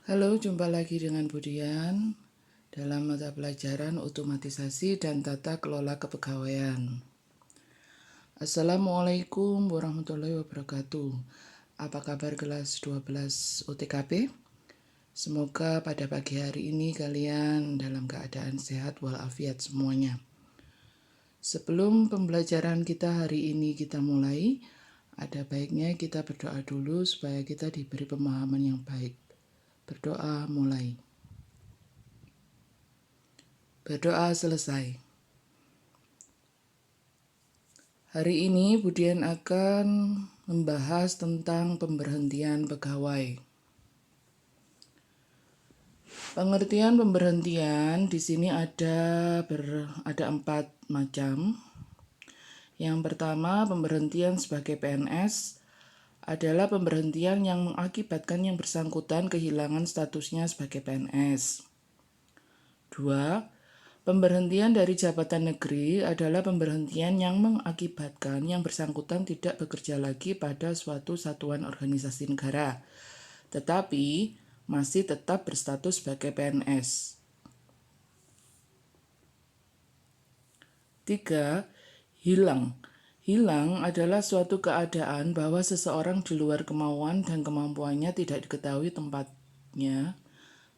Halo, jumpa lagi dengan Budian dalam mata pelajaran otomatisasi dan tata kelola kepegawaian. Assalamualaikum warahmatullahi wabarakatuh. Apa kabar kelas 12 UTKP? Semoga pada pagi hari ini kalian dalam keadaan sehat walafiat semuanya. Sebelum pembelajaran kita hari ini kita mulai, ada baiknya kita berdoa dulu supaya kita diberi pemahaman yang baik. Berdoa mulai. Berdoa selesai. Hari ini Budian akan membahas tentang pemberhentian pegawai. Pengertian pemberhentian di sini ada 4 macam. Yang pertama, pemberhentian sebagai PNS adalah pemberhentian yang mengakibatkan yang bersangkutan kehilangan statusnya sebagai PNS. 2. Pemberhentian dari jabatan negeri adalah pemberhentian yang mengakibatkan yang bersangkutan tidak bekerja lagi pada suatu satuan organisasi negara, tetapi masih tetap berstatus sebagai PNS. 3. Hilang. Hilang adalah suatu keadaan bahwa seseorang di luar kemauan dan kemampuannya tidak diketahui tempatnya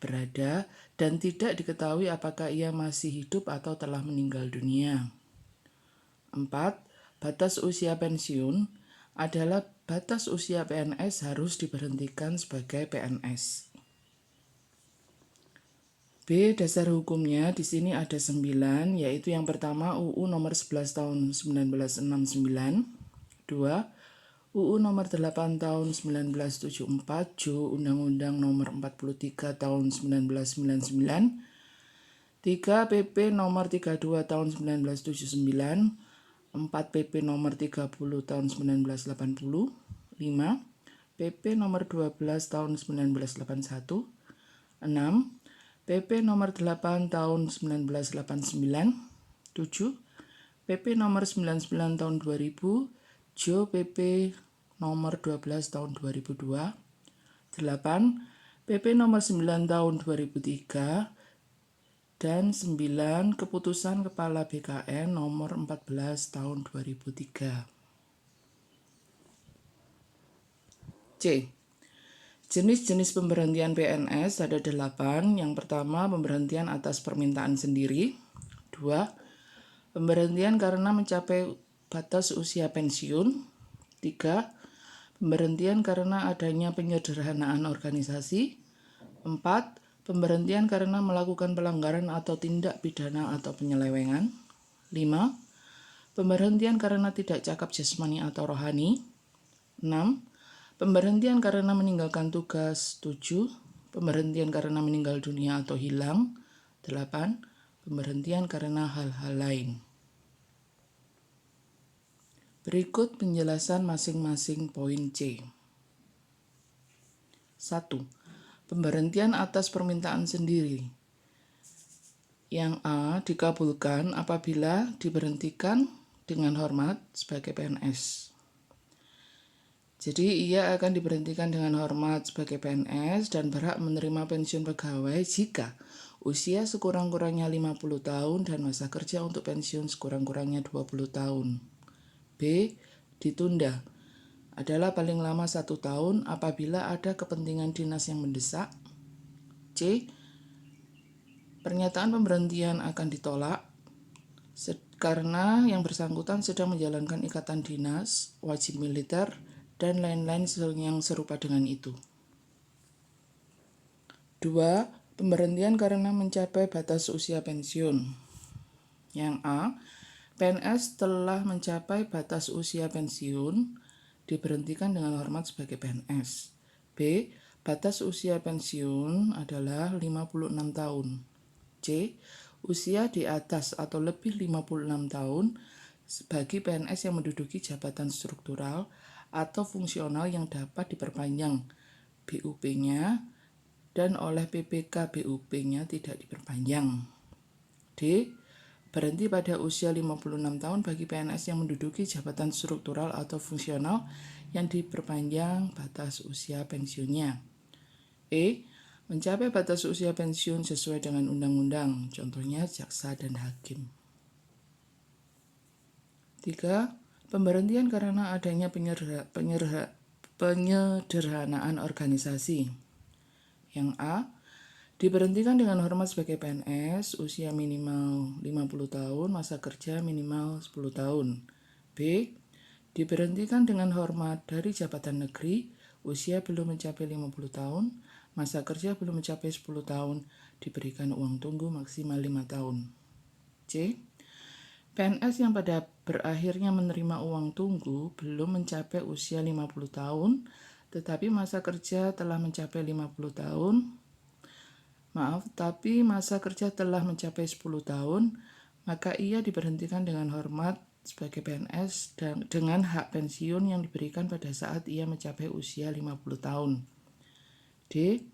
berada dan tidak diketahui apakah ia masih hidup atau telah meninggal dunia. 4. Batas usia pensiun adalah batas usia PNS harus diberhentikan sebagai PNS. B. Dasar hukumnya di sini ada 9, yaitu yang pertama UU nomor 11 tahun 1969, 2. UU nomor 8 tahun 1974, Jo Undang-Undang nomor 43 tahun 1999, 3. PP nomor 32 tahun 1979, 4. PP nomor 30 tahun 1980, 5. PP nomor 12 tahun 1981, 6. PP nomor 8 tahun 1989, 7. PP nomor 99 tahun 2000, Jo PP nomor 12 tahun 2002, 8. PP nomor 9 tahun 2003, dan 9. Keputusan Kepala BKN nomor 14 tahun 2003. C. Jenis-jenis pemberhentian PNS ada 8. Yang pertama, pemberhentian atas permintaan sendiri. 2. Pemberhentian karena mencapai batas usia pensiun. 3. Pemberhentian karena adanya penyederhanaan organisasi. 4. Pemberhentian karena melakukan pelanggaran atau tindak pidana atau penyelewengan. 5. Pemberhentian karena tidak cakap jasmani atau rohani. 6. Pemberhentian karena meninggalkan tugas. 7. Pemberhentian karena meninggal dunia atau hilang. 8. Pemberhentian karena hal-hal lain. Berikut penjelasan masing-masing poin C. 1. Pemberhentian atas permintaan sendiri. Yang A dikabulkan apabila diberhentikan dengan hormat sebagai PNS. Jadi ia akan diberhentikan dengan hormat sebagai PNS dan berhak menerima pensiun pegawai jika usia sekurang-kurangnya 50 tahun dan masa kerja untuk pensiun sekurang-kurangnya 20 tahun. B. Ditunda adalah paling lama 1 tahun apabila ada kepentingan dinas yang mendesak. C. Pernyataan pemberhentian akan ditolak karena yang bersangkutan sedang menjalankan ikatan dinas, wajib militer, dan lain-lain yang serupa dengan itu. 2. Pemberhentian karena mencapai batas usia pensiun. Yang A. PNS telah mencapai batas usia pensiun, diberhentikan dengan hormat sebagai PNS. B. Batas usia pensiun adalah 56 tahun. C. Usia di atas atau lebih 56 tahun bagi PNS yang menduduki jabatan struktural atau fungsional yang dapat diperpanjang BUP-nya dan oleh PPK BUP-nya tidak diperpanjang. D. Berhenti pada usia 56 tahun bagi PNS yang menduduki jabatan struktural atau fungsional yang diperpanjang batas usia pensiunnya. E. mencapai batas usia pensiun sesuai dengan undang-undang, contohnya jaksa dan hakim. 3. Pemberhentian karena adanya penyederhanaan organisasi. Yang A, diberhentikan dengan hormat sebagai PNS, usia minimal 50 tahun, masa kerja minimal 10 tahun. B, diberhentikan dengan hormat dari jabatan negeri, usia belum mencapai 50 tahun, masa kerja belum mencapai 10 tahun, diberikan uang tunggu maksimal 5 tahun. C, PNS yang pada berakhirnya menerima uang tunggu belum mencapai usia 50 tahun, tetapi masa kerja telah mencapai 50 tahun, tapi masa kerja telah mencapai 10 tahun, maka ia diberhentikan dengan hormat sebagai PNS dengan hak pensiun yang diberikan pada saat ia mencapai usia 50 tahun. D.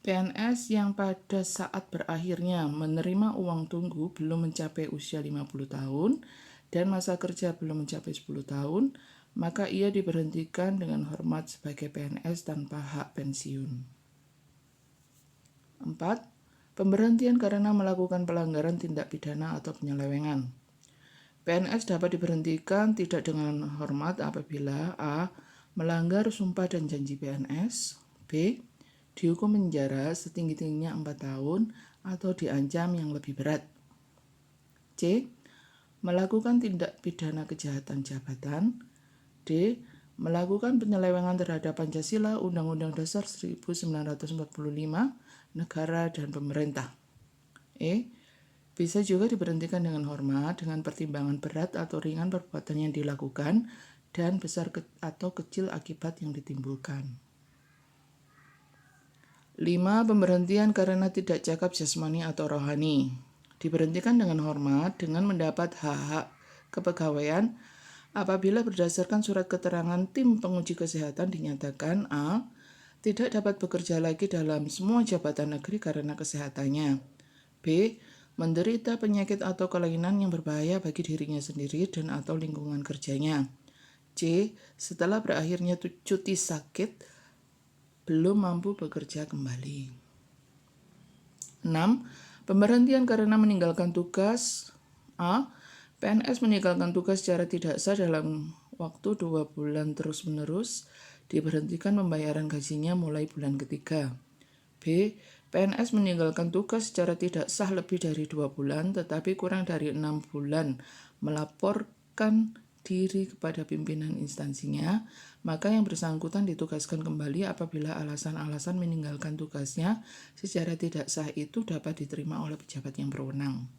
PNS yang pada saat berakhirnya menerima uang tunggu belum mencapai usia 50 tahun dan masa kerja belum mencapai 10 tahun, maka ia diberhentikan dengan hormat sebagai PNS tanpa hak pensiun. 4. Pemberhentian karena melakukan pelanggaran tindak pidana atau penyelewengan. PNS dapat diberhentikan tidak dengan hormat apabila A. melanggar sumpah dan janji PNS, B. dihukum penjara setinggi-tingginya 4 tahun atau diancam yang lebih berat. C. Melakukan tindak pidana kejahatan jabatan. D. Melakukan penyelewengan terhadap Pancasila, Undang-Undang Dasar 1945, negara dan pemerintah. E. Bisa juga diberhentikan dengan hormat dengan pertimbangan berat atau ringan perbuatan yang dilakukan dan besar atau kecil akibat yang ditimbulkan. 5. Pemberhentian karena tidak cakap jasmani atau rohani. Diberhentikan dengan hormat dengan mendapat hak-hak kepegawaian apabila berdasarkan surat keterangan tim penguji kesehatan dinyatakan A. tidak dapat bekerja lagi dalam semua jabatan negeri karena kesehatannya. B. Menderita penyakit atau kelainan yang berbahaya bagi dirinya sendiri dan atau lingkungan kerjanya. C. Setelah berakhirnya cuti sakit belum mampu bekerja kembali. 6. Pemberhentian karena meninggalkan tugas. A. PNS meninggalkan tugas secara tidak sah dalam waktu 2 bulan terus-menerus, diberhentikan pembayaran gajinya mulai bulan ketiga. B. PNS meninggalkan tugas secara tidak sah lebih dari 2 bulan, tetapi kurang dari 6 bulan melaporkan diri kepada pimpinan instansinya, maka yang bersangkutan ditugaskan kembali apabila alasan-alasan meninggalkan tugasnya secara tidak sah itu dapat diterima oleh pejabat yang berwenang.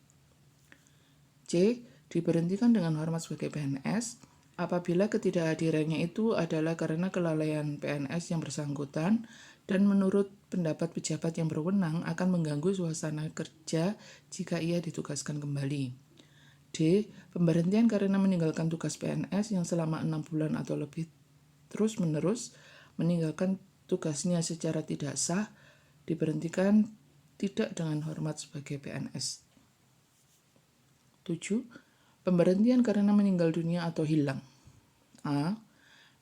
C. Diberhentikan dengan hormat sebagai PNS apabila ketidakhadirannya itu adalah karena kelalaian PNS yang bersangkutan dan menurut pendapat pejabat yang berwenang akan mengganggu suasana kerja jika ia ditugaskan kembali. D. Pemberhentian karena meninggalkan tugas PNS yang selama 6 bulan atau lebih terus-menerus meninggalkan tugasnya secara tidak sah, diberhentikan tidak dengan hormat sebagai PNS. 7. Pemberhentian karena meninggal dunia atau hilang. A.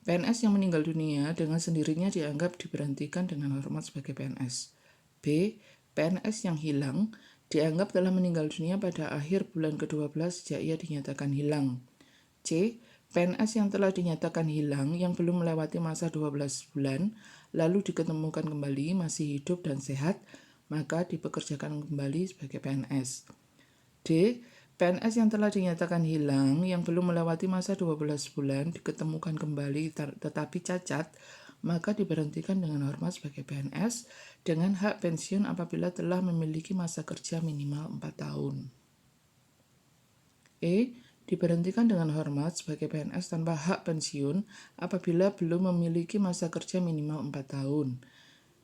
PNS yang meninggal dunia dengan sendirinya dianggap diberhentikan dengan hormat sebagai PNS. B. PNS yang hilang dianggap telah meninggal dunia pada akhir bulan ke-12 sejak ia dinyatakan hilang. C. PNS yang telah dinyatakan hilang yang belum melewati masa 12 bulan lalu diketemukan kembali masih hidup dan sehat, maka dipekerjakan kembali sebagai PNS. D. PNS yang telah dinyatakan hilang yang belum melewati masa 12 bulan diketemukan kembali tetapi cacat, maka diberhentikan dengan hormat sebagai PNS dengan hak pensiun apabila telah memiliki masa kerja minimal 4 tahun. E. Diberhentikan dengan hormat sebagai PNS tanpa hak pensiun apabila belum memiliki masa kerja minimal 4 tahun.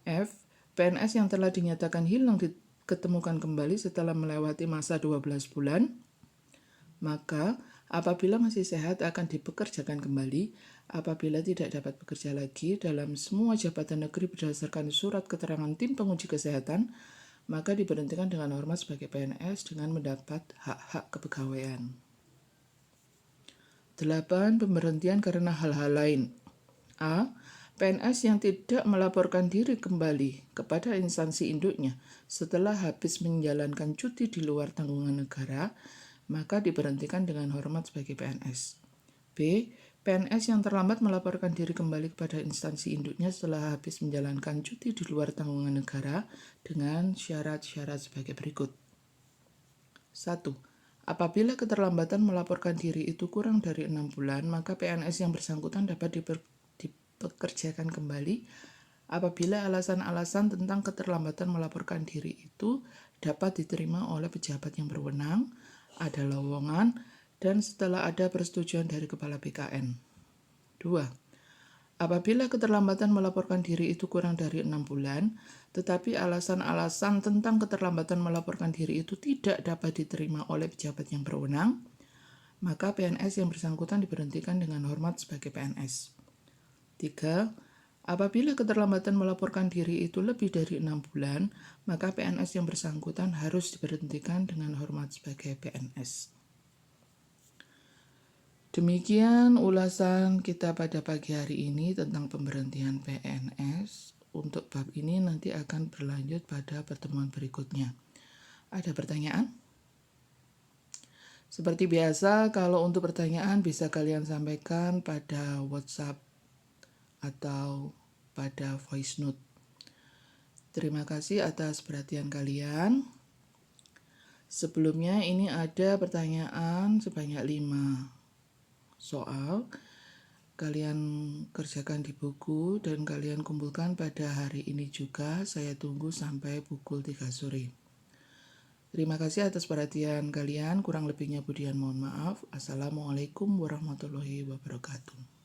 F. PNS yang telah dinyatakan hilang diketemukan kembali setelah melewati masa 12 bulan, maka apabila masih sehat akan dipekerjakan kembali. Apabila tidak dapat bekerja lagi dalam semua jabatan negeri berdasarkan surat keterangan tim penguji kesehatan, maka diberhentikan dengan hormat sebagai PNS dengan mendapat hak-hak kepegawaian. 8. Pemberhentian karena hal-hal lain. A. PNS yang tidak melaporkan diri kembali kepada instansi induknya setelah habis menjalankan cuti di luar tanggungan negara, maka diberhentikan dengan hormat sebagai PNS. B. PNS yang terlambat melaporkan diri kembali kepada instansi induknya setelah habis menjalankan cuti di luar tanggungan negara dengan syarat-syarat sebagai berikut. 1. Apabila keterlambatan melaporkan diri itu kurang dari 6 bulan, maka PNS yang bersangkutan dapat dipekerjakan kembali apabila alasan-alasan tentang keterlambatan melaporkan diri itu dapat diterima oleh pejabat yang berwenang, ada lowongan, dan setelah ada persetujuan dari Kepala BKN. 2. Apabila keterlambatan melaporkan diri itu kurang dari 6 bulan, tetapi alasan-alasan tentang keterlambatan melaporkan diri itu tidak dapat diterima oleh pejabat yang berwenang, maka PNS yang bersangkutan diberhentikan dengan hormat sebagai PNS. 3. Apabila keterlambatan melaporkan diri itu lebih dari 6 bulan, maka PNS yang bersangkutan harus diberhentikan dengan hormat sebagai PNS. Demikian ulasan kita pada pagi hari ini tentang pemberhentian PNS. Untuk bab ini nanti akan berlanjut pada pertemuan berikutnya. Ada pertanyaan? Seperti biasa, kalau untuk pertanyaan bisa kalian sampaikan pada WhatsApp atau pada voice note. Terima kasih atas perhatian kalian. Sebelumnya ini ada pertanyaan sebanyak 5 soal. Kalian kerjakan di buku dan kalian kumpulkan pada hari ini juga. Saya tunggu sampai pukul 3 sore. Terima kasih atas perhatian kalian. Kurang lebihnya Budian mohon maaf. Assalamualaikum warahmatullahi wabarakatuh.